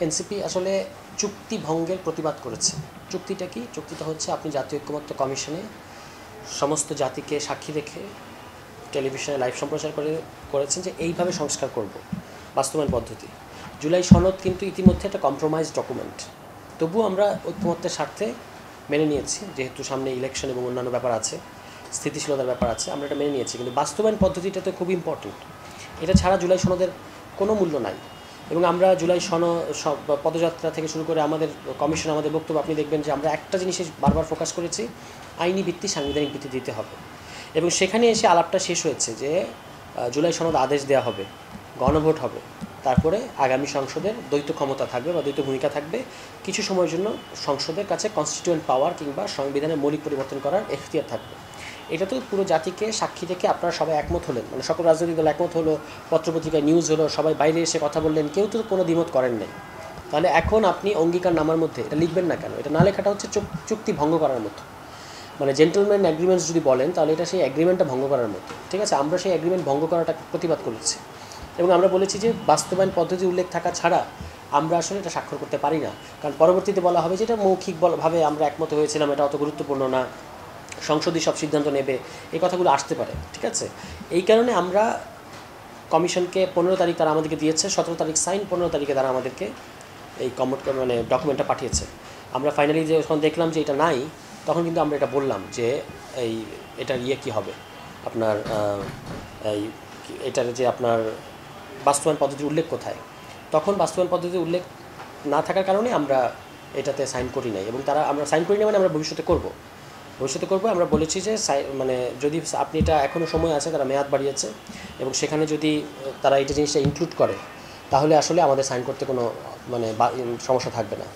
NCP আসলে চুক্তি ভঙ্গের প্রতিবাদ করেছে। চুক্তিটা কি? চুক্তিটা হচ্ছে আপনি জাতীয় ঐক্যমত্য কমিশনে সমস্ত জাতিকে সাক্ষী রেখে টেলিভিশনে লাইভ সম্প্রচার করেছেন যে এইভাবে সংস্কার করব, বাস্তবায়ন পদ্ধতি। জুলাই সনদ কিন্তু ইতিমধ্যে একটা কম্প্রোমাইজ ডকুমেন্ট, তবুও আমরা ঐক্যমত্যের স্বার্থে মেনে নিয়েছি, যেহেতু সামনে ইলেকশন এবং অন্যান্য ব্যাপার আছে, স্থিতিশীলতার ব্যাপার আছে, আমরা এটা মেনে নিয়েছি। কিন্তু বাস্তবায়ন পদ্ধতিটা তো খুব ইম্পর্টেন্ট। এটা ছাড়া জুলাই সনদের কোনো মূল্য নাই। এবং আমরা জুলাই পদযাত্রা থেকে শুরু করে আমাদের কমিশন, আমাদের বক্তব্য আপনি দেখবেন যে আমরা একটা জিনিসে বারবার ফোকাস করেছি, আইনি ভিত্তি, সাংবিধানিক ভিত্তি দিতে হবে। এবং সেখানে এসে আলাপটা শেষ হয়েছে যে জুলাই সনদ আদেশ দেওয়া হবে, গণভোট হবে, তারপরে আগামী সংসদের দ্বৈত ক্ষমতা থাকবে বা দ্বৈত ভূমিকা থাকবে, কিছু সময়ের জন্য সংসদের কাছে কনস্টিটিউয়েন্ট পাওয়ার কিংবা সংবিধানের মৌলিক পরিবর্তন করার এখতিয়ার থাকবে। এটা তো পুরো জাতিকে সাক্ষী রেখে আপনারা সবাই একমত হলেন, মানে সকল রাজনৈতিক দল একমত হলো, পত্রপত্রিকায় নিউজ হলো, সবাই বাইরে এসে কথা বললেন, কেউ তো কোনো দ্বিমত করেন নাই। তাহলে এখন আপনি অঙ্গীকার নামার মধ্যে এটা লিখবেন না কেন? এটা না লেখাটা হচ্ছে চুক্তি ভঙ্গ করার মতো। মানে জেন্টলম্যান অ্যাগ্রিমেন্টস যদি বলেন তাহলে এটা সেই অ্যাগ্রিমেন্টটা ভঙ্গ করার মতো। ঠিক আছে, আমরা সেই অ্যাগ্রিমেন্ট ভঙ্গ করাটা প্রতিবাদ করেছি এবং আমরা বলেছি যে বাস্তবায়ন পদ্ধতি উল্লেখ থাকা ছাড়া আমরা আসলে এটা স্বাক্ষর করতে পারি না। কারণ পরবর্তীতে বলা হবে যে এটা মৌখিকভাবে আমরা একমত হয়েছিলাম, এটা অত গুরুত্বপূর্ণ না, সংসদই সব সিদ্ধান্ত নেবে, এই কথাগুলো আসতে পারে। ঠিক আছে, এই কারণে আমরা কমিশনকে 15 তারিখ তারা আমাদেরকে দিয়েছে, 17 তারিখ সাইন, 15 তারিখে তারা আমাদেরকে এই ডকুমেন্টটা পাঠিয়েছে। আমরা ফাইনালি যখন দেখলাম যে এটা নাই, তখন কিন্তু আমরা এটা বললাম যে এটার কী হবে আপনার এটার যে আপনার বাস্তবায়ন পদ্ধতির উল্লেখ কোথায়। তখন বাস্তবায়ন পদ্ধতির উল্লেখ না থাকার কারণে আমরা এটাতে সাইন করি নাই। এবং আমরা সাইন করি না মানে আমরা ভবিষ্যতে করব। আমরা বলেছি যে যদি আপনি এটা এখনও সময় আছে, তারা মেয়াদ বাড়িয়েছে এবং সেখানে যদি তারা জিনিসটা ইনক্লুড করে তাহলে আসলে আমাদের সাইন করতে কোনো সমস্যা থাকবে না।